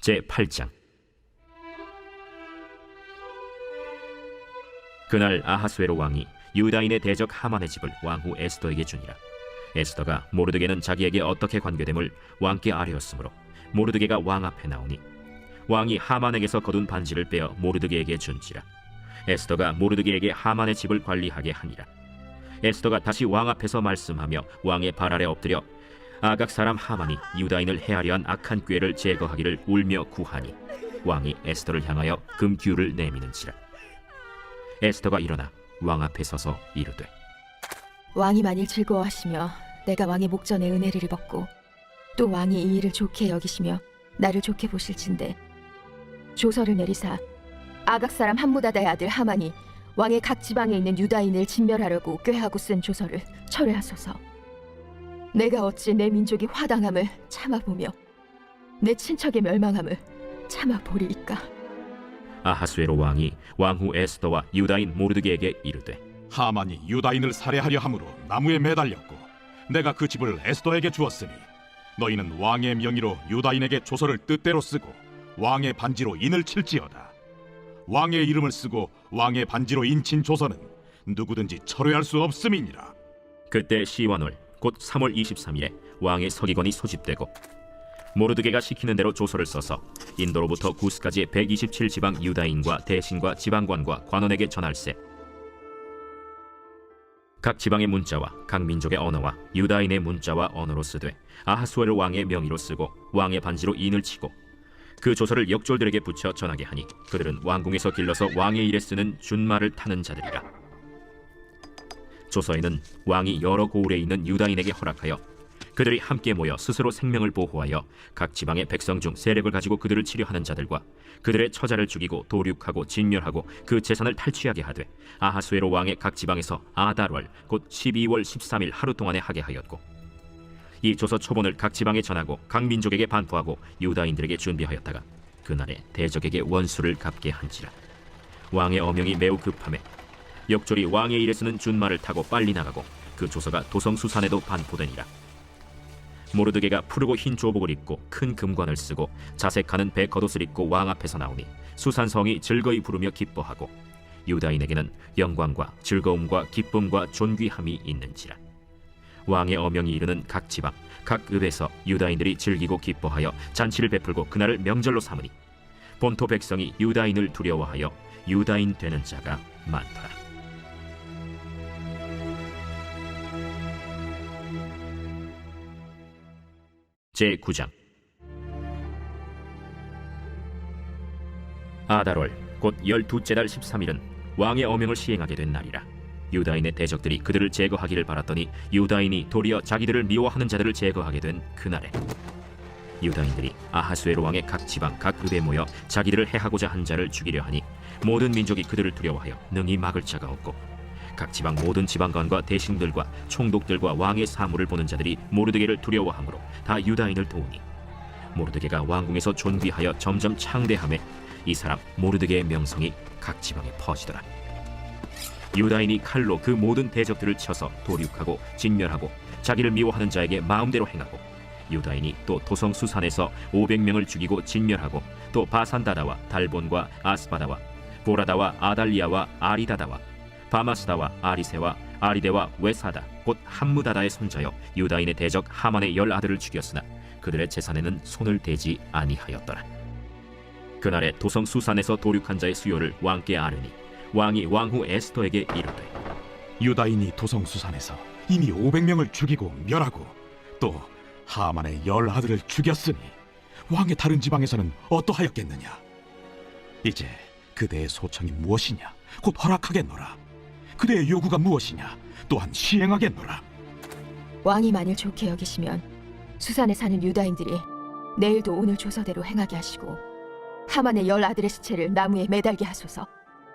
제8장. 그날 아하수에로 왕이 유다인의 대적 하만의 집을 왕후 에스더에게 주니라. 에스더가 모르드게는 자기에게 어떻게 관계됨을 왕께 아뢰었으므로 모르드게가 왕 앞에 나오니 왕이 하만에게서 거둔 반지를 빼어 모르드게에게 준지라. 에스더가 모르드게에게 하만의 집을 관리하게 하니라. 에스더가 다시 왕 앞에서 말씀하며 왕의 발 아래 엎드려 아각 사람 하만이 유다인을 해하려 한 악한 꾀를 제거하기를 울며 구하니 왕이 에스더를 향하여 금규를 내미는지라. 에스더가 일어나 왕 앞에 서서 이르되, 왕이 만일 즐거워하시며 내가 왕의 목전에 은혜를 입었고 또 왕이 이 일을 좋게 여기시며 나를 좋게 보실진대 조서를 내리사 아각 사람 함무다다의 아들 하만이 왕의 각 지방에 있는 유다인을 진멸하려고 꾀하고 쓴 조서를 철회하소서. 내가 어찌 내 민족이 화당함을 참아보며 내 친척의 멸망함을 참아보리이까. 아하수에로 왕이 왕후 에스더와 유다인 모르드게에게 이르되, 하만이 유다인을 살해하려 함으로 나무에 매달렸고 내가 그 집을 에스더에게 주었으니 너희는 왕의 명의로 유다인에게 조서를 뜻대로 쓰고 왕의 반지로 인을 칠지어다. 왕의 이름을 쓰고 왕의 반지로 인친 조서는 누구든지 철회할 수 없음이니라. 그때 시완월 곧 3월 23일에 왕의 서기관이 소집되고 모르드게가 시키는 대로 조서를 써서 인도로부터 구스까지의 127지방 유다인과 대신과 지방관과 관원에게 전할세. 각 지방의 문자와 각 민족의 언어와 유다인의 문자와 언어로 쓰되 아하수에로 왕의 명의로 쓰고 왕의 반지로 인을 치고 그 조서를 역졸들에게 붙여 전하게 하니 그들은 왕궁에서 길러서 왕의 일에 쓰는 준말을 타는 자들이라. 조서에는 왕이 여러 고을에 있는 유다인에게 허락하여 그들이 함께 모여 스스로 생명을 보호하여 각 지방의 백성 중 세력을 가지고 그들을 치료하는 자들과 그들의 처자를 죽이고 도륙하고 진멸하고 그 재산을 탈취하게 하되 아하수에로 왕의 각 지방에서 아달월 곧 12월 13일 하루 동안에 하게 하였고, 이 조서 초본을 각 지방에 전하고 각 민족에게 반포하고 유다인들에게 준비하였다가 그날에 대적에게 원수를 갚게 한지라. 왕의 어명이 매우 급함에 역졸이 왕의 일에 쓰는 준말을 타고 빨리 나가고 그 조서가 도성수산에도 반포되니라. 모르드게가 푸르고 흰 조복을 입고 큰 금관을 쓰고 자색하는 배 겉옷을 입고 왕 앞에서 나오니 수산성이 즐거이 부르며 기뻐하고 유다인에게는 영광과 즐거움과 기쁨과 존귀함이 있는지라. 왕의 어명이 이르는 각 지방 각 읍에서 유다인들이 즐기고 기뻐하여 잔치를 베풀고 그날을 명절로 삼으니 본토 백성이 유다인을 두려워하여 유다인 되는 자가 많더라. 제9장. 아달월 곧 12째 달 13일은 왕의 어명을 시행하게 된 날이라. 유다인의 대적들이 그들을 제거하기를 바랐더니 유다인이 도리어 자기들을 미워하는 자들을 제거하게 된 그날에 유다인들이 아하수에로 왕의 각 지방 각 읍에 모여 자기들을 해하고자 한 자를 죽이려 하니 모든 민족이 그들을 두려워하여 능히 막을 자가 없고 각 지방 모든 지방관과 대신들과 총독들과 왕의 사물을 보는 자들이 모르드게를 두려워하므로 다 유다인을 도우니 모르드게가 왕궁에서 존귀하여 점점 창대하매 이 사람 모르드게의 명성이 각 지방에 퍼지더라. 유다인이 칼로 그 모든 대적들을 쳐서 도륙하고 진멸하고 자기를 미워하는 자에게 마음대로 행하고 유다인이 또 도성수산에서 500명을 죽이고 진멸하고 또 바산다다와 달본과 아스바다와 보라다와 아달리아와 아리다다와 바마스다와 아리세와 아리데와 외사다 곧 함무다다의 손자여 유다인의 대적 하만의 10아들을 죽였으나 그들의 재산에는 손을 대지 아니하였더라. 그날에 도성 수산에서 도륙한 자의 수요를 왕께 아뢰니 왕이 왕후 에스더에게 이르되, 유다인이 도성수산에서 이미 500명을 죽이고 멸하고 또 하만의 10아들을 죽였으니 왕의 다른 지방에서는 어떠하였겠느냐. 이제 그대의 소청이 무엇이냐 곧 허락하겠노라. 그대의 요구가 무엇이냐 또한 시행하겠노라. 왕이 만일 좋게 여기시면 수산에 사는 유다인들이 내일도 오늘 조서대로 행하게 하시고 하만의 10아들의 시체를 나무에 매달게 하소서.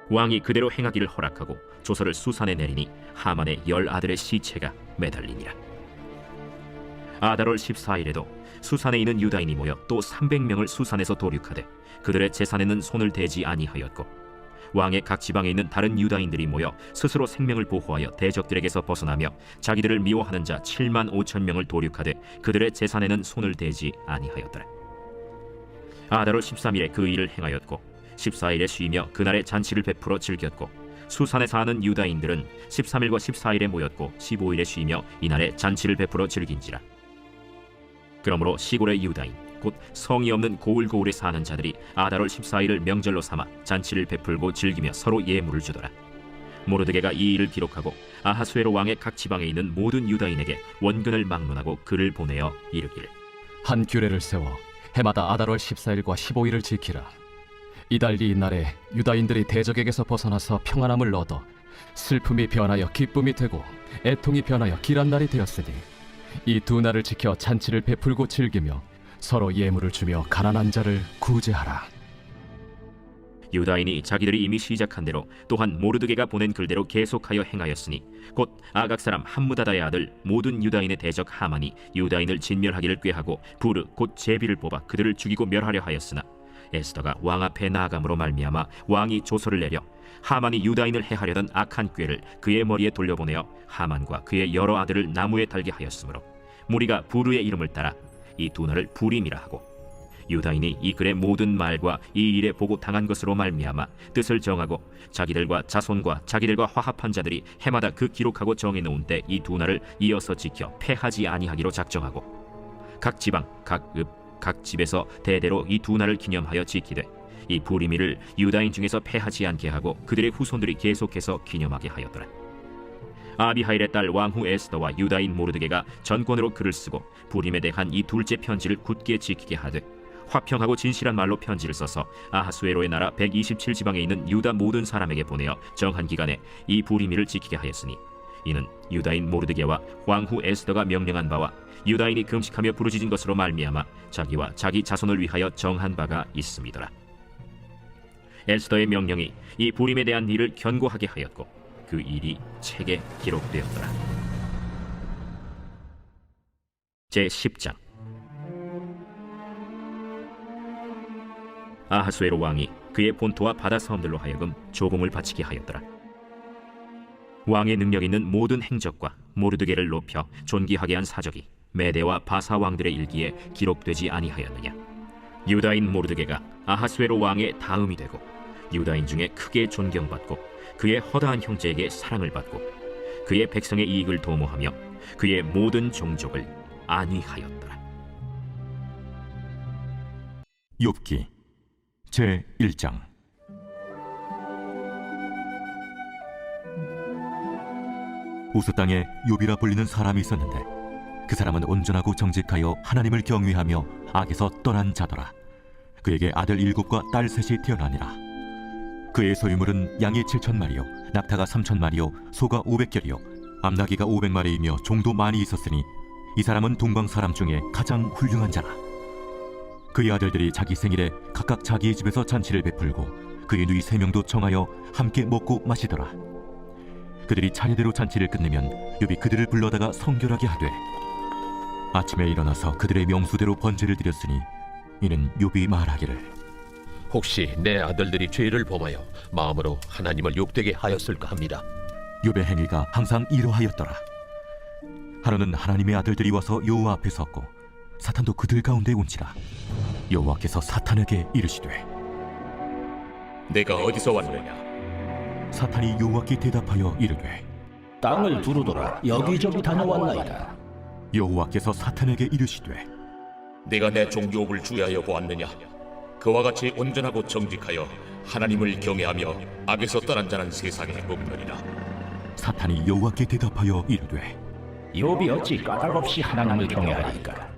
왕이 그대로 행하기를 허락하고 조서를 수산에 내리니 하만의 10아들의 시체가 매달리니라. 아달월 14일에도 수산에 있는 유다인이 모여 또 300명을 수산에서 도륙하되 그들의 재산에는 손을 대지 아니하였고 왕의 각 지방에 있는 다른 유다인들이 모여 스스로 생명을 보호하여 대적들에게서 벗어나며 자기들을 미워하는 자 7만 5천 명을 도륙하되 그들의 재산에는 손을 대지 아니하였더라. 아달월 13일에 그 일을 행하였고 14일에 쉬며 그날에 잔치를 베풀어 즐겼고 수산에 사는 유다인들은 13일과 14일에 모였고 15일에 쉬며 이날에 잔치를 베풀어 즐긴지라. 그러므로 시골의 유다인 곧 성이 없는 고을고을에 사는 자들이 아달월 14일을 명절로 삼아 잔치를 베풀고 즐기며 서로 예물을 주더라. 모르드게가 이 일을 기록하고 아하수에로 왕의 각 지방에 있는 모든 유다인에게 원근을 막론하고 글을 보내어 이르기를 한 규례를 세워 해마다 아달월 14일과 15일을 지키라. 이달 이날에 유다인들이 대적에게서 벗어나서 평안함을 얻어 슬픔이 변하여 기쁨이 되고 애통이 변하여 길한 날이 되었으니 이 두 날을 지켜 잔치를 베풀고 즐기며 서로 예물을 주며 가난한 자를 구제하라. 유다인이 자기들이 이미 시작한 대로 또한 모르드게가 보낸 글대로 계속하여 행하였으니 곧 아각 사람 함무다다의 아들 모든 유다인의 대적 하만이 유다인을 진멸하기를 꾀하고 부르 곧 제비를 뽑아 그들을 죽이고 멸하려 하였으나 에스더가 왕 앞에 나아감으로 말미암아 왕이 조서를 내려 하만이 유다인을 해하려던 악한 꾀를 그의 머리에 돌려보내어 하만과 그의 여러 아들을 나무에 달게 하였으므로 무리가 부르의 이름을 따라 이 두 날을 부림이라 하고 유다인이 이 글의 모든 말과 이 일에 보고 당한 것으로 말미암아 뜻을 정하고 자기들과 자손과 자기들과 화합한 자들이 해마다 그 기록하고 정해놓은 때 이 두 날을 이어서 지켜 패하지 아니하기로 작정하고 각 지방 각 읍 각 집에서 대대로 이 두 날을 기념하여 지키되 이 부리미를 유다인 중에서 패하지 않게 하고 그들의 후손들이 계속해서 기념하게 하였더라. 아비하일의 딸 왕후 에스더와 유다인 모르드게가 전권으로 글을 쓰고 부림에 대한 이 둘째 편지를 굳게 지키게 하되 화평하고 진실한 말로 편지를 써서 아하수에로의 나라 127지방에 있는 유다 모든 사람에게 보내어 정한 기간에 이 부리미를 지키게 하였으니 이는 유다인 모르드게와 왕후 에스더가 명령한 바와 유다인이 금식하며 부르짖은 것으로 말미암아 자기와 자기 자손을 위하여 정한 바가 있음이더라. 에스더의 명령이 이 부림에 대한 일을 견고하게 하였고 그 일이 책에 기록되었더라. 제10장. 아하수에로 왕이 그의 본토와 바다 섬들로 하여금 조공을 바치게 하였더라. 왕의 능력 있는 모든 행적과 모르드게를 높여 존귀하게 한 사적이 메대와 바사 왕들의 일기에 기록되지 아니하였느냐. 유다인 모르드게가 아하수에로 왕의 다음이 되고 유다인 중에 크게 존경받고 그의 허다한 형제에게 사랑을 받고 그의 백성의 이익을 도모하며 그의 모든 종족을 안위하였더라. 욥기 제1장. 우스 땅에 욥이라 불리는 사람이 있었는데 그 사람은 온전하고 정직하여 하나님을 경외하며 악에서 떠난 자더라. 그에게 아들 7과 딸 3이 태어나니라. 그의 소유물은 양이 7,000마리요 낙타가 3,000마리요 소가 500결이요 암나귀가 500마리이며 종도 많이 있었으니 이 사람은 동방 사람 중에 가장 훌륭한 자라. 그의 아들들이 자기 생일에 각각 자기의 집에서 잔치를 베풀고 그의 누이 3명도 청하여 함께 먹고 마시더라. 그들이 차례대로 잔치를 끝내면 욥이 그들을 불러다가 성결하게 하되 아침에 일어나서 그들의 명수대로 번제를 드렸으니 이는 욥이 말하기를 혹시 내 아들들이 죄를 범하여 마음으로 하나님을 욕되게 하였을까 합니다. 욥의 행위가 항상 이러하였더라. 하루는 하나님의 아들들이 와서 여호와 앞에 섰고 사탄도 그들 가운데 온지라. 여호와께서 사탄에게 이르시되 내가 어디서 왔느냐? 사탄이 여호와께 대답하여 이르되 땅을 두루돌아 여기저기 다녀왔나이다. 여호와께서 사탄에게 이르시되 내가 내 종 욥을 주의하여 보았느냐? 그와 같이 온전하고 정직하여 하나님을 경외하며 악에서 떠난 자는 세상에 없느니라. 사탄이 여호와께 대답하여 이르되 욥이 어찌 까닭없이 하나님을 경외하리까?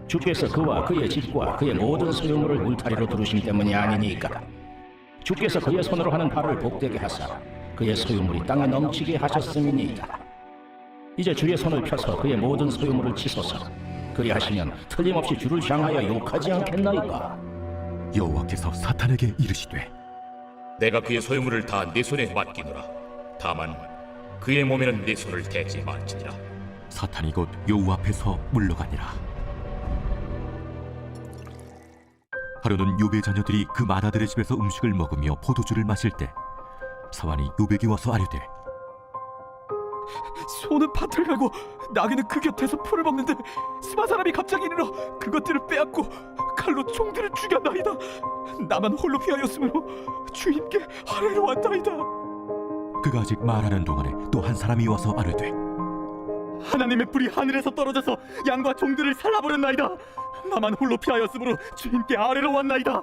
주께서 그와 그의 집과 그의 모든 소유물을 울타리로 두르심 때문이 아니니까. 주께서 그의 손으로 하는 바를 복되게 하사 그의 소유물이 땅에 넘치게 하셨음이니이다. 이제 주의 손을 펴서 그의 모든 소유물을 치소서. 그리하시면 틀림없이 주를 향하여 욕하지 않겠나이까? 여호와께서 사탄에게 이르시되 내가 그의 소유물을 다 내 손에 맡기노라. 다만 그의 몸에는 내 손을 대지 말지니라. 사탄이 곧 여호와 앞에서 물러가니라. 하루는 욥의 자녀들이 그 맏아들의 집에서 음식을 먹으며 포도주를 마실 때 사환이 욥에게 와서 아뢰되 소는 밭을 갈고 나귀는 그 곁에서 풀을 먹는데 스마 사람이 갑자기 일어나 그것들을 빼앗고 칼로 종들을 죽였나이다. 나만 홀로 피하였으므로 주인께 아뢰러 왔나이다. 그가 아직 말하는 동안에 또 한 사람이 와서 아뢰되 하나님의 불이 하늘에서 떨어져서 양과 종들을 살라버렸나이다. 나만 홀로 피하였으므로 주인께 아뢰러 왔나이다.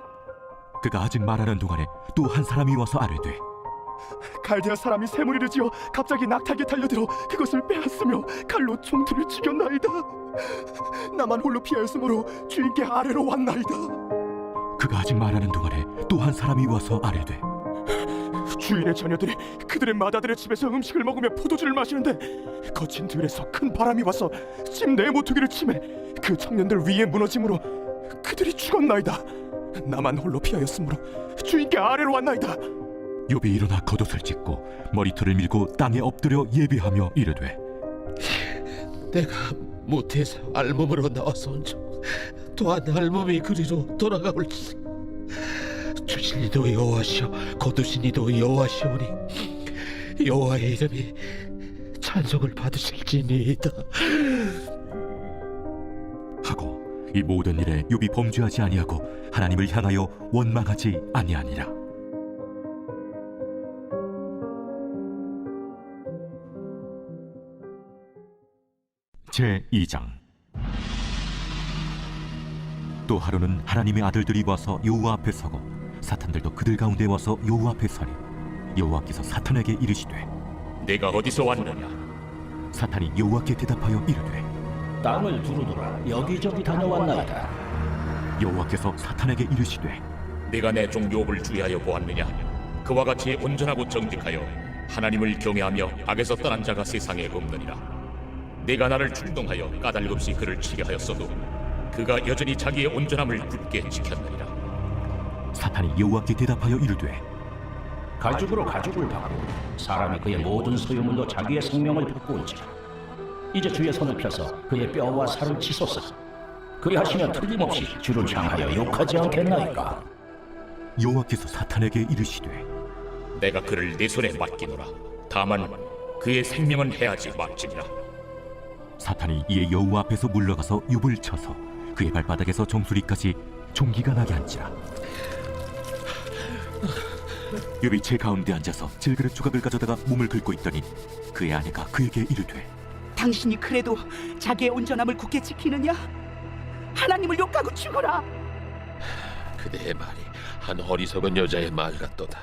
그가 아직 말하는 동안에 또 한 사람이 와서 아뢰되 갈대아 사람이 쇠무리를 지어 갑자기 낙타에 달려들어 그것을 빼앗으며 칼로 종들을 죽였나이다. 나만 홀로 피하였으므로 주인께 아뢰러 왔나이다. 그가 아직 말하는 동안에 또 한 사람이 와서 아뢰되 주인의 자녀들이 그들의 마다들의 집에서 음식을 먹으며 포도주를 마시는데 거친 들에서 큰 바람이 와서 집 내 모퉁이를 치매 그 청년들 위에 무너짐으로 그들이 죽었나이다. 나만 홀로 피하였으므로 주인께 아뢰러 왔나이다. 욥이 일어나 겉옷을 찢고 머리털을 밀고 땅에 엎드려 예배하며 이르되 내가 모태에서 알몸으로 나와서 온즉 또한 알몸이 그리로 돌아가올지. 주신 이도 여호와시오 거두신 이도 여호와시오니 여호와의 이름이 찬송을 받으실지니이다. 하고 이 모든 일에 욥이 범죄하지 아니하고 하나님을 향하여 원망하지 아니하니라. 제 2장. 또 하루는 하나님의 아들들이 와서 여호와 앞에 서고 사탄들도 그들 가운데 와서 여호와 앞에 서니 여호와께서 사탄에게 이르시되 내가 어디서 왔느냐? 사탄이 여호와께 대답하여 이르되 땅을 두루두라 여기저기 다녀왔나이다. 여호와께서 사탄에게 이르시되 내가 내 종 욥을 주의하여 보았느냐? 그와 같이 온전하고 정직하여 하나님을 경외하며 악에서 떠난 자가 세상에 없느니라. 내가 나를 충동하여 까닭없이 그를 치게 하였어도 그가 여전히 자기의 온전함을 굳게 지켰느니라. 사탄이 여호와께 대답하여 이르되 가죽으로 가죽을 받고 사람이 그의 모든 소유물로 자기의 생명을 바꾸온지라. 이제 주의 손을 펴서 그의 뼈와 살을 치소서. 그리하시면 틀림없이 주를 향하여 욕하지 않겠나이까. 여호와께서 사탄에게 이르시되 내가 그를 내 손에 맡기노라. 다만 그의 생명은 해하지 말지니라. 사탄이 이에 여호와 앞에서 물러가서 욥을 쳐서 그의 발바닥에서 정수리까지 종기가 나게 한지라. 욥이 제 가운데 앉아서 질그릇 조각을 가져다가 몸을 긁고 있더니 그의 아내가 그에게 이르되 당신이 그래도 자기의 온전함을 굳게 지키느냐? 하나님을 욕하고 죽어라. 그대의 말이 한 어리석은 여자의 말 같도다.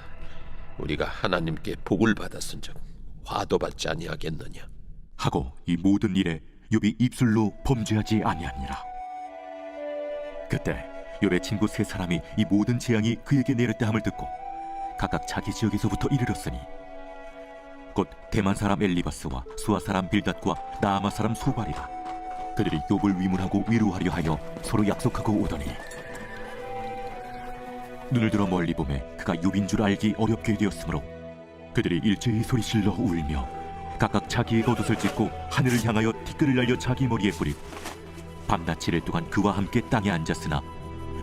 우리가 하나님께 복을 받았은즉 화도 받지 아니하겠느냐. 하고 이 모든 일에 욥이 입술로 범죄하지 아니하니라. 그때 욥의 친구 세 사람이 이 모든 재앙이 그에게 내렸다 함을 듣고 각각 자기 지역에서부터 이르렀으니 곧 대만 사람 엘리바스와 수아 사람 빌닷과 나아마 사람 소발이라. 그들이 욥을 위문하고 위로하려 하여 서로 약속하고 오더니 눈을 들어 멀리 보매 그가 욥인 줄 알기 어렵게 되었으므로 그들이 일제히 소리질러 울며 각각 자기의 겉옷을 찢고 하늘을 향하여 티끌을 날려 자기 머리에 뿌리고 밤낮 7일 동안 그와 함께 땅에 앉았으나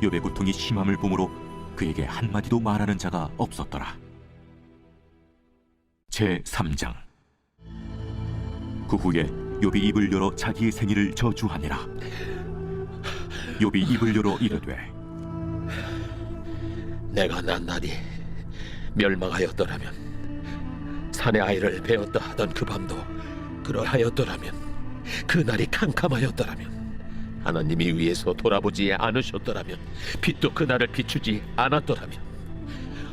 욥의 고통이 심함을 보므로 그에게 한마디도 말하는 자가 없었더라. 제 3장. 그 후에 욥이 입을 열어 자기의 생일을 저주하니라. 욥이 입을 열어 이르되 내가 난 날이 멸망하였더라면 산의 아이를 베었다 하던 그 밤도 그러하였더라면 그 날이 캄캄하였더라면 하나님이 위에서 돌아보지 않으셨더라면 빛도 그 날을 비추지 않았더라면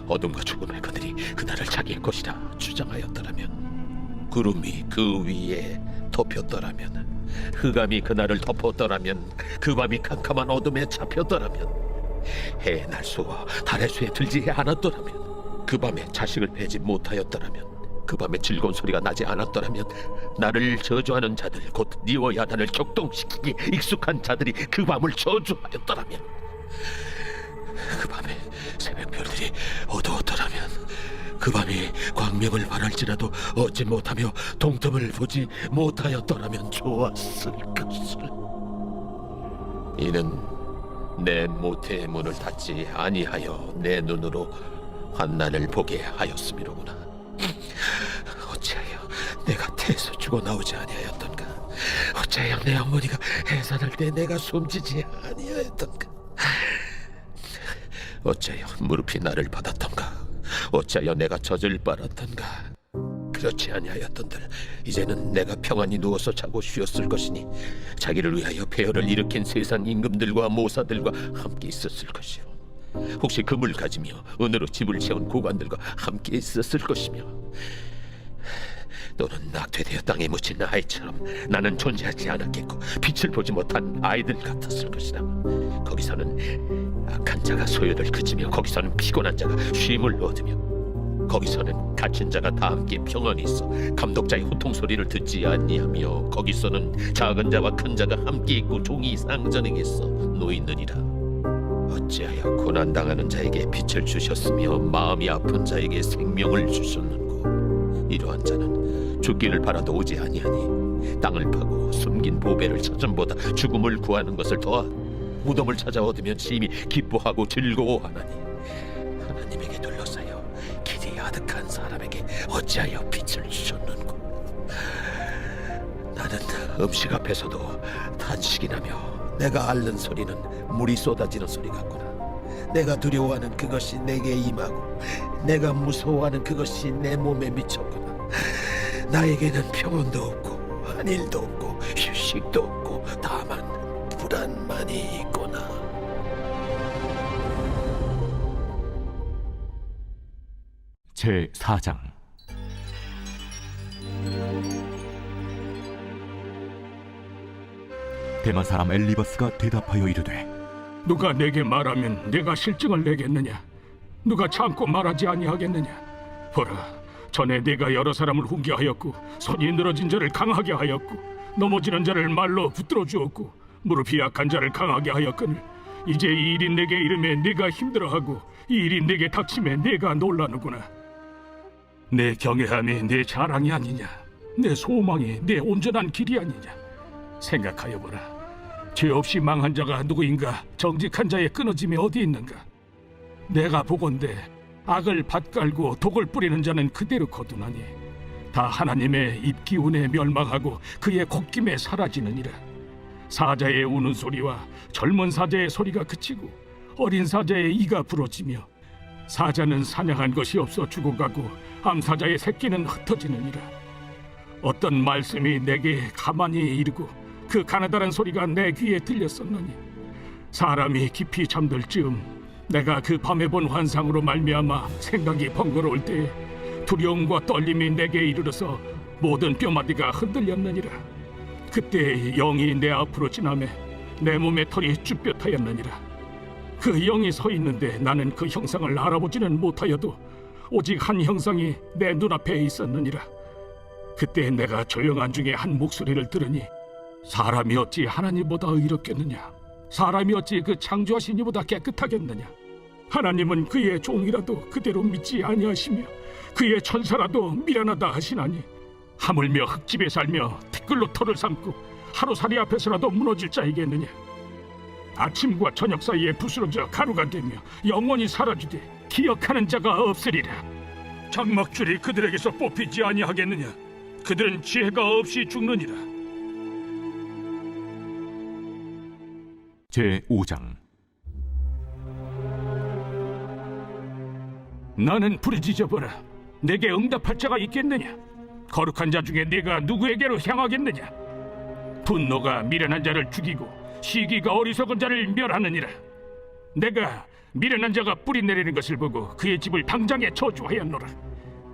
어둠과 죽음의 그들이 그 날을 자기의 것이라 주장하였더라면 구름이 그 위에 덮였더라면 흑암이 그 날을 덮었더라면 그 밤이 캄캄한 어둠에 잡혔더라면 해의 날수와 달의 수에 들지 않았더라면 그 밤에 자식을 베지 못하였더라면 그 밤에 즐거운 소리가 나지 않았더라면 나를 저주하는 자들 곧 니와 야단을 격동시키기 익숙한 자들이 그 밤을 저주하였더라면 그 밤에 새벽별들이 어두웠더라면 그 밤이 광명을 발할지라도 얻지 못하며 동틈을 보지 못하였더라면 좋았을 것을. 이는 내 모태의 문을 닫지 아니하여 내 눈으로 환난을 보게 하였음이로구나. 어찌하여 내가 태에서 죽어나오지 아니하였던가? 어찌하여 내 어머니가 해산할 때 내가 숨지지 아니하였던가? 어찌하여 무릎이 나를 받았던가? 어찌하여 내가 젖을 빨았던가? 그렇지 아니하였던들 이제는 내가 평안히 누워서 자고 쉬었을 것이니 자기를 위하여 폐허를 일으킨 세상 임금들과 모사들과 함께 있었을 것이요 혹시 금을 가지며 은으로 집을 채운 고관들과 함께 있었을 것이며 또는 낙태되어 땅에 묻힌 아이처럼 나는 존재하지 않았겠고 빛을 보지 못한 아이들 같았을 것이다. 거기서는 악한 자가 소요를 그치며 거기서는 피곤한 자가 쉼을 얻으며 거기서는 갇힌 자가 다 함께 평안히 있어 감독자의 호통 소리를 듣지 아니하며 거기서는 작은 자와 큰 자가 함께 있고 종이 상전에게서 놓이느니라. 어찌하여 고난당하는 자에게 빛을 주셨으며 마음이 아픈 자에게 생명을 주셨는고 이러한 자는 죽기를 바라도 오지 아니하니 땅을 파고 숨긴 보배를 찾음보다 죽음을 구하는 것을 더하 무덤을 찾아 얻으면 심히 기뻐하고 즐거워하나니 하나님에게 둘러싸여 길이 아득한 사람에게 어찌하여 빛을 주셨는고. 나는 음식 앞에서도 탄식이 나며 내가 앓는 소리는 물이 쏟아지는 소리 같구나. 내가 두려워하는 그것이 내게 임하고 내가 무서워하는 그것이 내 몸에 미쳤구나. 나에게는 평온도 없고 안일도 없고 휴식도 없고 다만 불안만이 있구나. 제4장 대만 사람 엘리바스가 대답하여 이르되 누가 내게 말하면 내가 실증을 내겠느냐? 누가 참고 말하지 아니하겠느냐? 보라, 전에 내가 여러 사람을 훈계하였고 손이 늘어진 자를 강하게 하였고 넘어지는 자를 말로 붙들어 주었고 무릎이 약한 자를 강하게 하였거늘 이제 이 일이 내게 이름에 내가 힘들어하고 이 일이 내게 닥침에 내가 놀라는구나. 내 경외함이 내 자랑이 아니냐? 내 소망이 내 온전한 길이 아니냐? 생각하여 보라. 죄 없이 망한 자가 누구인가? 정직한 자의 끊어짐이 어디 있는가? 내가 보건대 악을 밭갈고 독을 뿌리는 자는 그대로 거두나니 다 하나님의 입기운에 멸망하고 그의 콧김에 사라지느니라. 사자의 우는 소리와 젊은 사자의 소리가 그치고 어린 사자의 이가 부러지며 사자는 사냥한 것이 없어 죽어가고 암사자의 새끼는 흩어지느니라. 어떤 말씀이 내게 가만히 이르고 그 가느다란 소리가 내 귀에 들렸었느니 사람이 깊이 잠들 즈음 내가 그 밤에 본 환상으로 말미암아 생각이 번거로울 때에 두려움과 떨림이 내게 이르러서 모든 뼈마디가 흔들렸느니라. 그때 영이 내 앞으로 지나매 내 몸의 털이 쭈뼛하였느니라. 그 영이 서 있는데 나는 그 형상을 알아보지는 못하여도 오직 한 형상이 내 눈앞에 있었느니라. 그때 내가 조용한 중에 한 목소리를 들으니 사람이 어찌 하나님보다 의롭겠느냐? 사람이 어찌 그 창조하신 이보다 깨끗하겠느냐? 하나님은 그의 종이라도 그대로 믿지 아니하시며 그의 천사라도 미련하다 하시나니 하물며 흙집에 살며 티끌로 털을 삼고 하루살이 앞에서라도 무너질 자이겠느냐? 아침과 저녁 사이에 부스러져 가루가 되며 영원히 사라지되 기억하는 자가 없으리라. 장막줄이 그들에게서 뽑히지 아니하겠느냐? 그들은 지혜가 없이 죽느니라. 제5장 나는 부르짖어보라. 내게 응답할 자가 있겠느냐? 거룩한 자 중에 내가 누구에게로 향하겠느냐? 분노가 미련한 자를 죽이고 시기가 어리석은 자를 멸하느니라. 내가 미련한 자가 뿌리 내리는 것을 보고 그의 집을 당장에 저주하였노라.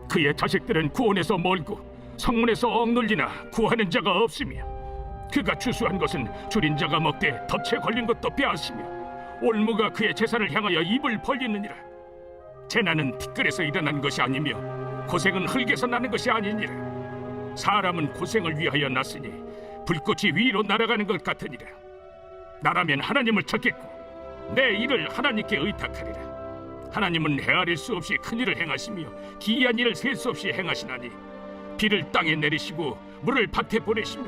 그의 자식들은 구원에서 멀고 성문에서 억눌리나 구하는 자가 없으며 그가 추수한 것은 줄인 자가 먹되 덫에 걸린 것도 빼앗으며 올무가 그의 재산을 향하여 입을 벌리느니라. 재난은 티끌에서 일어난 것이 아니며 고생은 흙에서 나는 것이 아니니라. 사람은 고생을 위하여 났으니 불꽃이 위로 날아가는 것 같으니라. 나라면 하나님을 찾겠고 내 일을 하나님께 의탁하리라. 하나님은 헤아릴 수 없이 큰 일을 행하시며 기이한 일을 셀 수 없이 행하시나니 비를 땅에 내리시고 물을 밭에 보내시며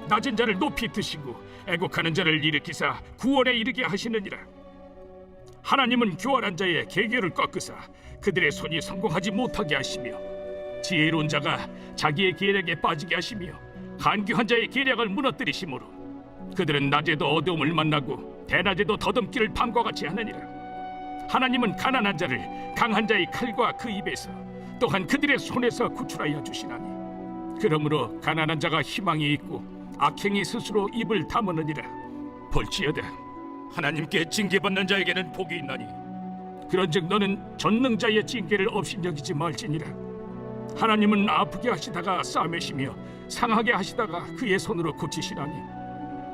낮은 자를 높이 드시고 애곡하는 자를 일으키사 구원에 이르게 하시느니라. 하나님은 교활한 자의 계계를 꺾으사 그들의 손이 성공하지 못하게 하시며 지혜로운 자가 자기의 계략에 빠지게 하시며 간교한 자의 계략을 무너뜨리시므로 그들은 낮에도 어두움을 만나고 대낮에도 더듬기를 밤과 같이 하느니라. 하나님은 가난한 자를 강한 자의 칼과 그 입에서 또한 그들의 손에서 구출하여 주시나니 그러므로 가난한 자가 희망이 있고 악행이 스스로 입을 다무느니라. 볼지어다 하나님께 징계받는 자에게는 복이 있나니 그런즉 너는 전능자의 징계를 업신여기지 말지니라. 하나님은 아프게 하시다가 싸매시며 상하게 하시다가 그의 손으로 고치시나니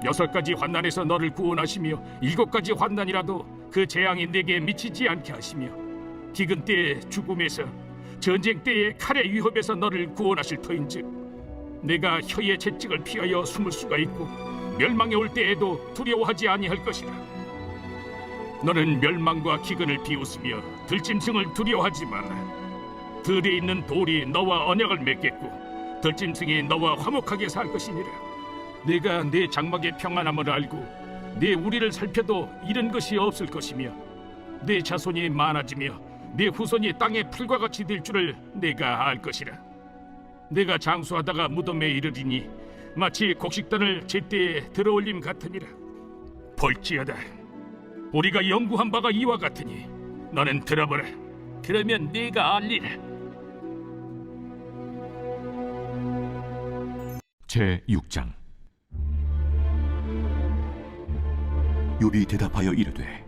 6가지 환난에서 너를 구원하시며 7가지 환난이라도 그 재앙이 내게 미치지 않게 하시며 기근 때의 죽음에서 전쟁 때의 칼의 위협에서 너를 구원하실 터인즉 내가 혀의 채찍을 피하여 숨을 수가 있고 멸망에 올 때에도 두려워하지 아니할 것이라. 너는 멸망과 기근을 비웃으며 들짐승을 두려워하지 마라. 들에 있는 돌이 너와 언약을 맺겠고 들짐승이 너와 화목하게 살 것이니라. 내가 내 장막의 평안함을 알고 내 우리를 살펴도 잃은 것이 없을 것이며 내 자손이 많아지며 내 후손이 땅의 풀과 같이 될 줄을 내가 알 것이라. 내가 장수하다가 무덤에 이르리니 마치 곡식단을 제때에 들어올림 같으니라. 볼지어다 우리가 연구한 바가 이와 같으니 너는 들어보라. 그러면 네가 알리라. 제6장. 욥이 대답하여 이르되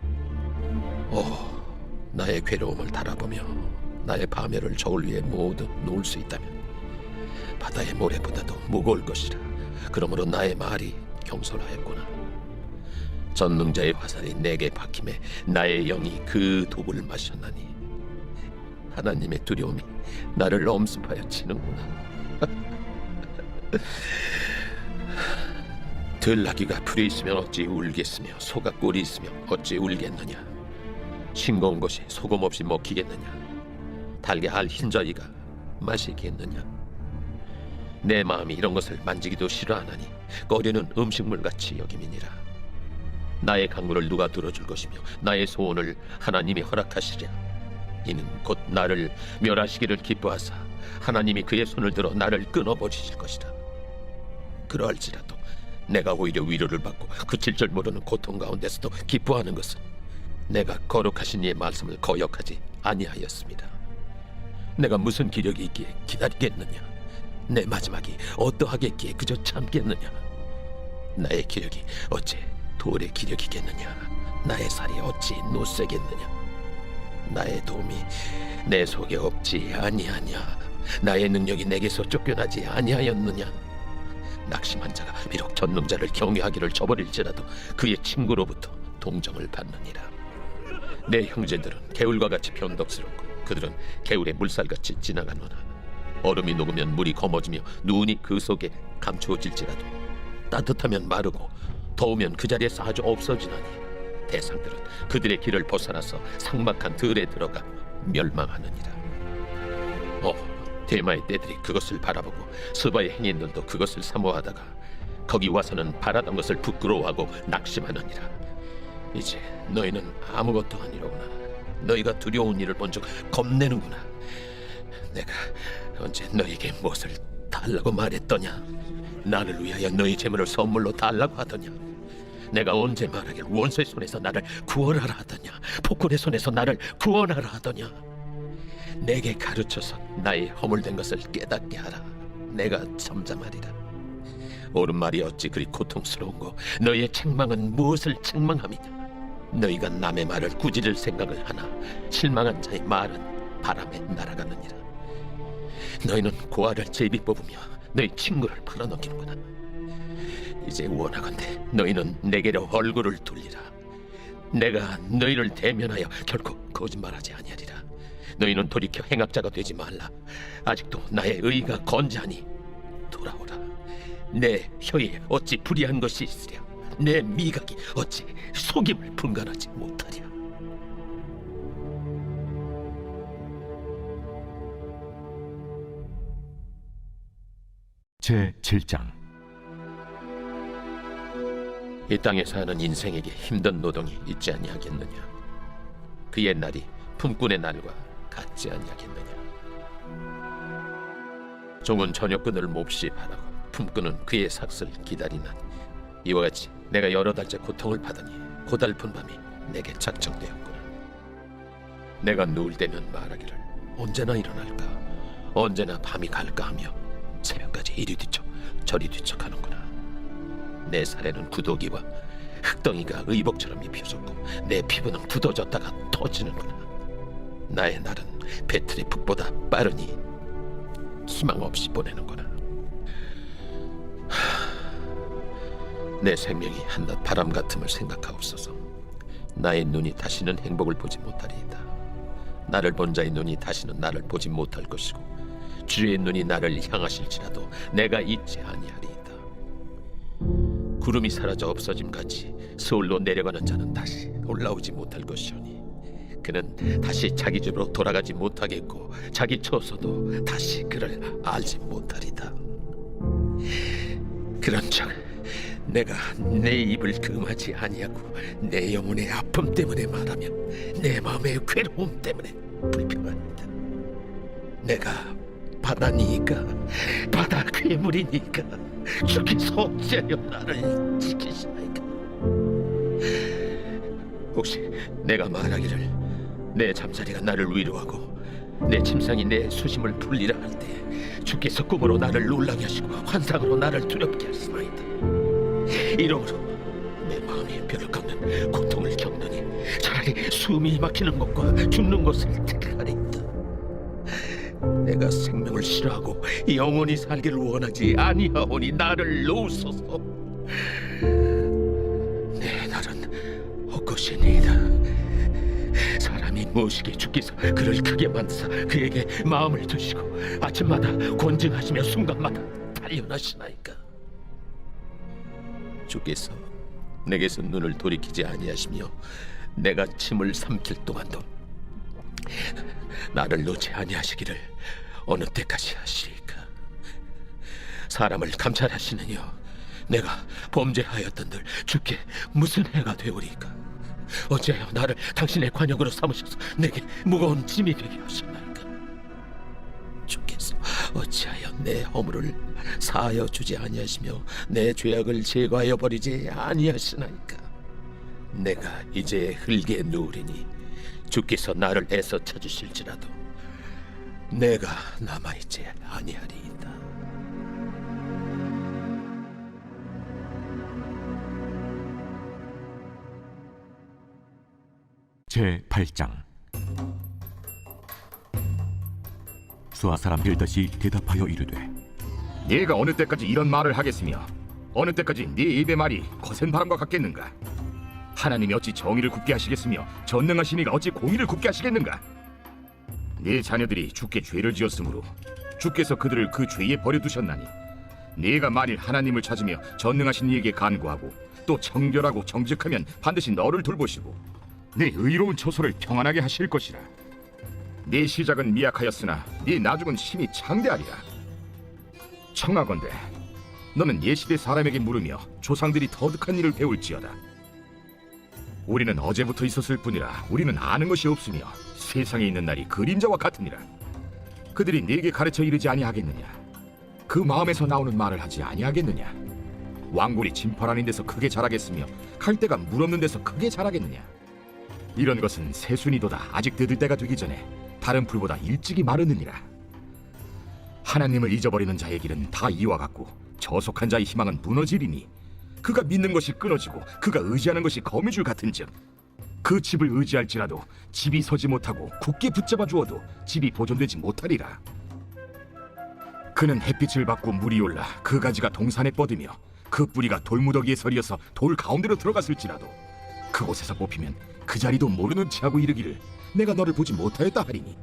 나의 괴로움을 달아보며 나의 파멸을 저울 위에 모두 놓을 수 있다면 바다의 모래보다도 무거울 것이라. 그러므로 나의 말이 경솔하였구나. 전능자의 화살이 내게 박힘에 나의 영이 그 독을 마셨나니 하나님의 두려움이 나를 엄습하여 치는구나. 들나귀가 풀이 있으면 어찌 울겠으며 소가 꿀이 있으면 어찌 울겠느냐. 싱거운 것이 소금 없이 먹히겠느냐. 달게 알 흰자위가 마시겠느냐. 내 마음이 이런 것을 만지기도 싫어하나니 꺼리는 음식물같이 여김이니라. 나의 간구를 누가 들어줄 것이며 나의 소원을 하나님이 허락하시랴. 이는 곧 나를 멸하시기를 기뻐하사 하나님이 그의 손을 들어 나를 끊어버리실 것이라. 그러할지라도 내가 오히려 위로를 받고 그칠 줄 모르는 고통 가운데서도 기뻐하는 것은 내가 거룩하신 이의 말씀을 거역하지 아니하였습니다. 내가 무슨 기력이 있기에 기다리겠느냐. 내 마지막이 어떠하겠기에 그저 참겠느냐. 나의 기력이 어찌 돌의 기력이겠느냐. 나의 살이 어찌 노쇠겠느냐. 나의 도움이 내 속에 없지 아니하냐. 나의 능력이 내게서 쫓겨나지 아니하였느냐. 낙심한 자가 비록 전능자를 경외하기를 저버릴지라도 그의 친구로부터 동정을 받느니라. 내 형제들은 개울과 같이 변덕스럽고 그들은 개울의 물살같이 지나가노나 얼음이 녹으면 물이 검어지며 눈이 그 속에 감추어질지라도 따뜻하면 마르고 더우면 그 자리에서 아주 없어지나니 대상들은 그들의 길을 벗어나서 삭막한 들에 들어가 멸망하느니라. 대마의 떼들이 그것을 바라보고 스바의 행인들도 그것을 사모하다가 거기 와서는 바라던 것을 부끄러워하고 낙심하느니라. 이제 너희는 아무것도 아니로구나. 너희가 두려운 일을 본즉 겁내는구나. 내가 언제 너희에게 무엇을 달라고 말했더냐. 나를 위하여 너희 재물을 선물로 달라고 하더냐. 내가 언제 말하길 원수의 손에서 나를 구원하라 하더냐. 폭군의 손에서 나를 구원하라 하더냐. 내게 가르쳐서 나의 허물된 것을 깨닫게 하라. 내가 잠잠하리라. 옳은 말이 어찌 그리 고통스러운고 너희의 책망은 무엇을 책망함이냐. 너희가 남의 말을 꾸짖을 생각을 하나 실망한 자의 말은 바람에 날아가느니라. 너희는 고아를 제비 뽑으며 너희 친구를 팔아넘기는구나. 이제 원하건대 너희는 내게로 얼굴을 돌리라. 내가 너희를 대면하여 결코 거짓말하지 아니하리라. 너희는 돌이켜 행악자가 되지 말라. 아직도 나의 의가 건재하니 돌아오라. 내 혀에 어찌 불의한 것이 있으랴. 내 미각이 어찌 속임을 분간하지 못하랴. 제7장. 이 땅에 사는 인생에게 힘든 노동이 있지 아니하겠느냐. 그 옛날이 품꾼의 날과 같지 아니하겠느냐. 종은 저녁근을 몹시 바라고 품꾼은 그의 삭슬을 기다리나니 이와 같이 내가 여러 달째 고통을 받으니 고달픈 밤이 내게 작정되었구나. 내가 누울 때면 말하기를 언제나 일어날까, 언제나 밤이 갈까 하며 새벽까지 이리 뒤척 저리 뒤척하는구나. 내 살에는 구더기와 흙덩이가 의복처럼 입혀졌고 내 피부는 굳어졌다가 터지는구나. 나의 날은 배틀의 북보다 빠르니 희망 없이 보내는구나. 내 생명이 한낱 바람 같음을 생각하옵소서. 나의 눈이 다시는 행복을 보지 못하리이다. 나를 본 자의 눈이 다시는 나를 보지 못할 것이고 주의 눈이 나를 향하실지라도 내가 잊지 아니하리이다. 구름이 사라져 없어짐같이 서울로 내려가는 자는 다시 올라오지 못할 것이오니 그는 다시 자기 집으로 돌아가지 못하겠고 자기 처소도 다시 그를 알지 못하리다. 그런즉 내가 내 입을 금하지 아니하고 내 영혼의 아픔 때문에 말하며 내 마음의 괴로움 때문에 불평합니다. 내가 바다니까 바다 괴물이니까 주께서 어찌하여 나를 지키시나이까. 혹시 내가 말하기를 내 잠자리가 나를 위로하고 내 침상이 내 수심을 풀리라 할 때 주께서 꿈으로 나를 놀라게 하시고 환상으로 나를 두렵게 하시나이다. 이러므로 내 마음이 뼈를 깎는 고통을 겪느니 차라리 숨이 막히는 것과 죽는 것을 택하리이다. 내가 생명을 싫어하고 영원히 살기를 원하지 아니하오니 나를 놓으소서. 내 날은 헛것이니이다. 사람이 무엇이기에 주께서 그를 크게 만드사 그에게 마음을 두시고 아침마다 권증하시며 순간마다 단련하시나이까. 주께서 내게서 눈을 돌이키지 아니하시며 내가 침을 삼킬 동안도 나를 놓지 아니하시기를 어느 때까지 하시리까. 사람을 감찰하시느뇨. 내가 범죄하였던들 주께 무슨 해가 되오리까. 어찌하여 나를 당신의 관역으로 삼으셔서 내게 무거운 짐이 되게 하셨나이까. 주께서 어찌하여 내 허물을 사하여 주지 아니하시며 내 죄악을 제거하여 버리지 아니하시나이까. 내가 이제 흙에 누우리니 주께서 나를 애써 찾으실지라도 내가 남아있지 아니하리이다. 제8장. 수아 사람 빌닷이 대답하여 이르되 네가 어느 때까지 이런 말을 하겠으며 어느 때까지 네 입의 말이 거센 바람과 같겠는가? 하나님이 어찌 정의를 굽게 하시겠으며 전능하신 이가 어찌 공의를 굽게 하시겠는가? 네 자녀들이 주께 죄를 지었으므로 주께서 그들을 그 죄에 버려두셨나니 네가 만일 하나님을 찾으며 전능하신 이에게 간구하고 또 청결하고 정직하면 반드시 너를 돌보시고 네 의로운 처소를 평안하게 하실 것이라. 네 시작은 미약하였으나 네 나중은 심히 창대하리라. 청하건대 너는 예시대 사람에게 물으며 조상들이 터득한 일을 배울지어다. 우리는 어제부터 있었을 뿐이라 우리는 아는 것이 없으며 세상에 있는 날이 그림자와 같으니라. 그들이 네게 가르쳐 이르지 아니하겠느냐? 그 마음에서 나오는 말을 하지 아니하겠느냐? 왕골이 진펄 아닌 데서 크게 자라겠으며 칼대가 물 없는 데서 크게 자라겠느냐? 이런 것은 새순이도다 아직 뜯을 때가 되기 전에 다른 풀보다 일찍이 마르느니라. 하나님을 잊어버리는 자의 길은 다 이와 같고 저속한 자의 희망은 무너지리니 그가 믿는 것이 끊어지고 그가 의지하는 것이 거미줄 같은즉 그 집을 의지할지라도 집이 서지 못하고 굳게 붙잡아 주어도 집이 보존되지 못하리라. 그는 햇빛을 받고 물이 올라 그 가지가 동산에 뻗으며 그 뿌리가 돌무더기에 서리어서 돌 가운데로 들어갔을지라도 그곳에서 뽑히면 그 자리도 모르는 체하고 이르기를 내가 너를 보지 못하였다 하리니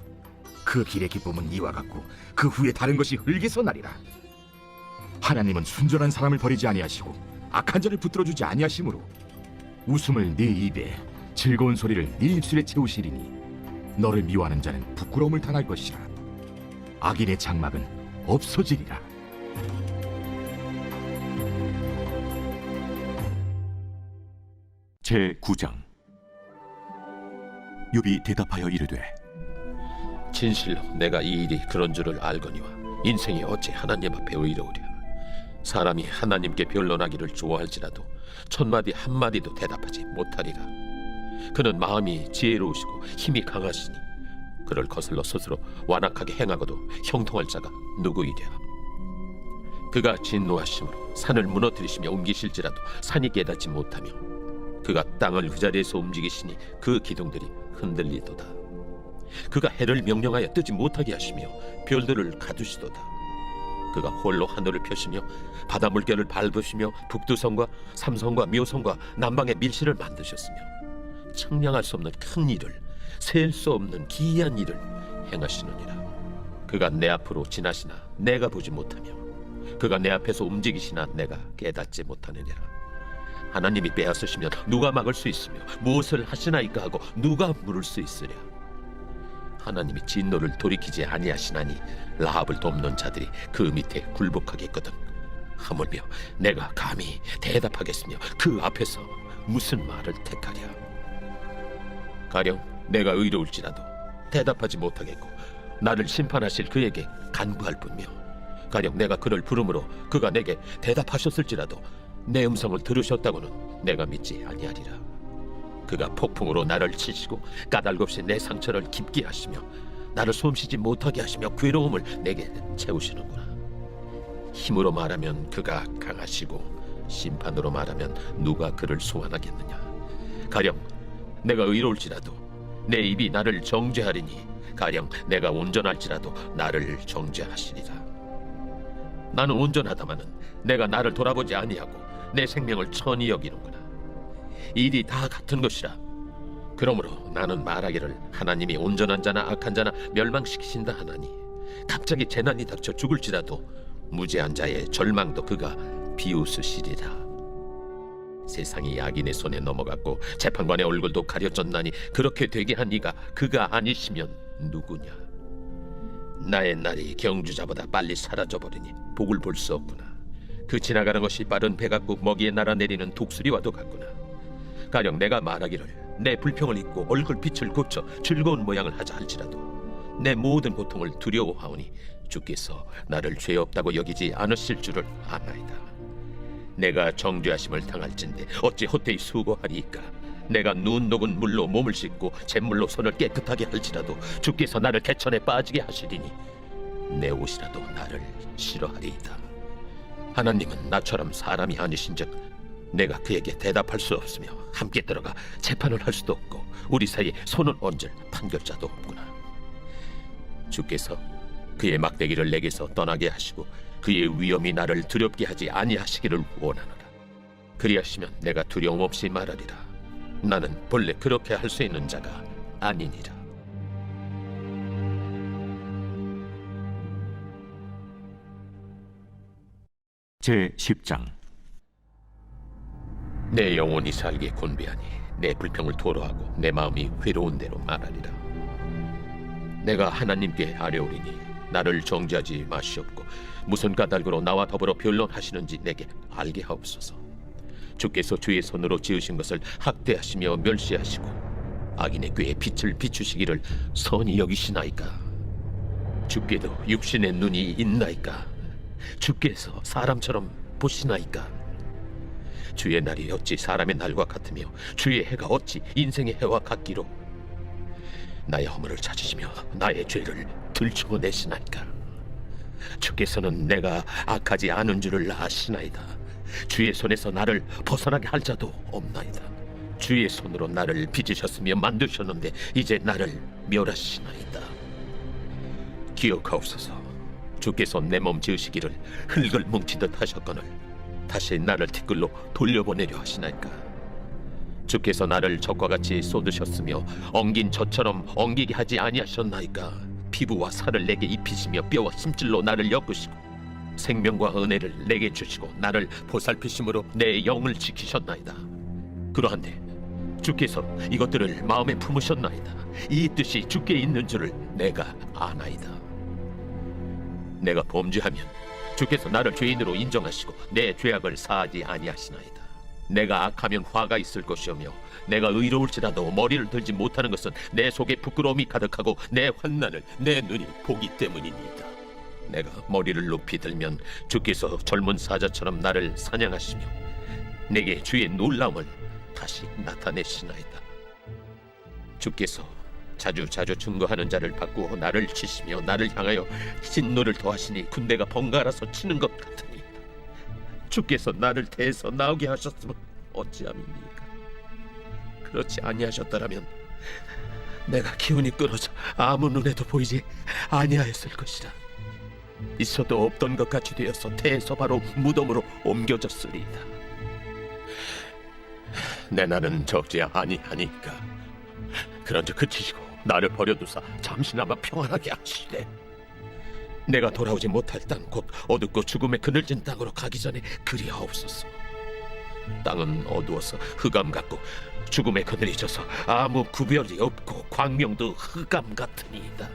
그 길의 기쁨은 이와 같고 그 후에 다른 것이 흙에서 나리라. 하나님은 순전한 사람을 버리지 아니하시고 악한 자를 붙들어주지 아니하시므로 웃음을 네 입에 즐거운 소리를 네 입술에 채우시리니 너를 미워하는 자는 부끄러움을 당할 것이라. 악인의 장막은 없어지리라. 제9장. 욥이 대답하여 이르되 진실로 내가 이 일이 그런 줄을 알거니와 인생이 어찌 하나님 앞에 의로우랴. 사람이 하나님께 변론하기를 좋아할지라도 천마디 한마디도 대답하지 못하리라. 그는 마음이 지혜로우시고 힘이 강하시니 그를 거슬러 스스로 완악하게 행하고도 형통할 자가 누구이랴. 그가 진노하심으로 산을 무너뜨리시며 옮기실지라도 산이 깨닫지 못하며 그가 땅을 그 자리에서 움직이시니 그 기둥들이 흔들리도다. 그가 해를 명령하여 뜨지 못하게 하시며 별들을 가두시도다. 그가 홀로 하늘을 펴시며 바다 물결을 밟으시며 북두성과 삼성과 묘성과 남방의 밀실을 만드셨으며 측량할 수 없는 큰 일을 셀 수 없는 기이한 일을 행하시느니라. 그가 내 앞으로 지나시나 내가 보지 못하며 그가 내 앞에서 움직이시나 내가 깨닫지 못하느니라. 하나님이 빼앗으시면 누가 막을 수 있으며 무엇을 하시나이까 하고 누가 물을 수 있으랴. 하나님이 진노를 돌이키지 아니하시나니 라합을 돕는 자들이 그 밑에 굴복하겠거든. 하물며 내가 감히 대답하겠으며 그 앞에서 무슨 말을 택하랴. 가령 내가 의로울지라도 대답하지 못하겠고 나를 심판하실 그에게 간구할 뿐이며 가령 내가 그를 부르므로 그가 내게 대답하셨을지라도 내 음성을 들으셨다고는 내가 믿지 아니하리라. 그가 폭풍으로 나를 치시고 까닭없이 내 상처를 깊게 하시며 나를 숨쉬지 못하게 하시며 괴로움을 내게 채우시는구나. 힘으로 말하면 그가 강하시고 심판으로 말하면 누가 그를 소환하겠느냐. 가령 내가 의로울지라도 내 입이 나를 정죄하리니 가령 내가 온전할지라도 나를 정죄하시리라. 나는 온전하다마는 내가 나를 돌아보지 아니하고 내 생명을 천히 여기는구나. 일이 다 같은 것이라. 그러므로 나는 말하기를 하나님이 온전한 자나 악한 자나 멸망시키신다 하나니 갑자기 재난이 닥쳐 죽을지라도 무죄한 자의 절망도 그가 비웃으시리라. 세상이 악인의 손에 넘어갔고 재판관의 얼굴도 가려졌나니 그렇게 되게 한 이가 그가 아니시면 누구냐. 나의 날이 경주자보다 빨리 사라져버리니 복을 볼 수 없구나. 그 지나가는 것이 빠른 배 같고 먹이에 날아내리는 독수리와도 같구나. 가령 내가 말하기를 내 불평을 잊고 얼굴빛을 고쳐 즐거운 모양을 하자 할지라도 내 모든 고통을 두려워하오니 주께서 나를 죄 없다고 여기지 않으실 줄을 아나이다. 내가 정죄하심을 당할진대 어찌 헛되이 수고하리이까. 내가 눈 녹은 물로 몸을 씻고 잿물로 손을 깨끗하게 할지라도 주께서 나를 개천에 빠지게 하시리니 내 옷이라도 나를 싫어하리이다. 하나님은 나처럼 사람이 아니신즉 내가 그에게 대답할 수 없으며 함께 들어가 재판을 할 수도 없고 우리 사이에 손을 얹을 판결자도 없구나. 주께서 그의 막대기를 내게서 떠나게 하시고 그의 위엄이 나를 두렵게 하지 아니하시기를 원하노라. 그리하시면 내가 두려움 없이 말하리라. 나는 본래 그렇게 할 수 있는 자가 아니니라. 제10장. 내 영혼이 살게 곤배하니 내 불평을 토로하고 내 마음이 괴로운 대로 말하리라. 내가 하나님께 아뢰오리니 나를 정죄하지 마시옵고 무슨 까닭으로 나와 더불어 변론하시는지 내게 알게 하옵소서. 주께서 주의 손으로 지으신 것을 학대하시며 멸시하시고 악인의 꾀에 빛을 비추시기를 선히 여기시나이까. 주께도 육신의 눈이 있나이까. 주께서 사람처럼 보시나이까. 주의 날이 어찌 사람의 날과 같으며 주의 해가 어찌 인생의 해와 같기로. 나의 허물을 찾으시며 나의 죄를 들추어내시나이까. 주께서는 내가 악하지 않은 줄을 아시나이다. 주의 손에서 나를 벗어나게 할 자도 없나이다. 주의 손으로 나를 빚으셨으며 만드셨는데 이제 나를 멸하시나이다. 기억하옵소서. 주께서 내 몸 지으시기를 흙을 뭉치듯 하셨거늘 다시 나를 티끌로 돌려보내려 하시나이까. 주께서 나를 젖과 같이 쏟으셨으며 엉긴 젖처럼 엉기게 하지 아니하셨나이까. 피부와 살을 내게 입히시며 뼈와 심줄로 나를 엮으시고 생명과 은혜를 내게 주시고 나를 보살피심으로 내 영을 지키셨나이다. 그러한데 주께서 이것들을 마음에 품으셨나이다. 이 뜻이 주께 있는 줄을 내가 아나이다. 내가 범죄하면 주께서 나를 죄인으로 인정하시고 내 죄악을 사하지 아니하시나이다. 내가 악하면 화가 있을 것이오며 내가 의로울지라도 머리를 들지 못하는 것은 내 속에 부끄러움이 가득하고 내 환난을 내 눈이 보기 때문이니이다. 내가 머리를 높이 들면 주께서 젊은 사자처럼 나를 사냥하시며 내게 주의 놀라움을 다시 나타내시나이다. 주께서 자주 증거하는 자를 바꾸어 나를 치시며 나를 향하여 진노를 더하시니 군대가 번갈아서 치는 것 같으니이다. 주께서 나를 대해서 나오게 하셨으면 어찌함입니까? 그렇지 아니하셨더라면 내가 기운이 끊어져 아무 눈에도 보이지 아니하였을 것이라. 있어도 없던 것 같이 되어서 태에서 바로 무덤으로 옮겨졌으리이다. 내 날은 적지 아니하니까 그런즉 그치시고 나를 버려두사 잠시나마 평안하게 하시되 내가 돌아오지 못할 땅 곧 어둡고 죽음의 그늘진 땅으로 가기 전에 그리하옵소서. 땅은 어두워서 흑암 같고 죽음의 그늘이 져서 아무 구별이 없고 광명도 흑암 같으니이다.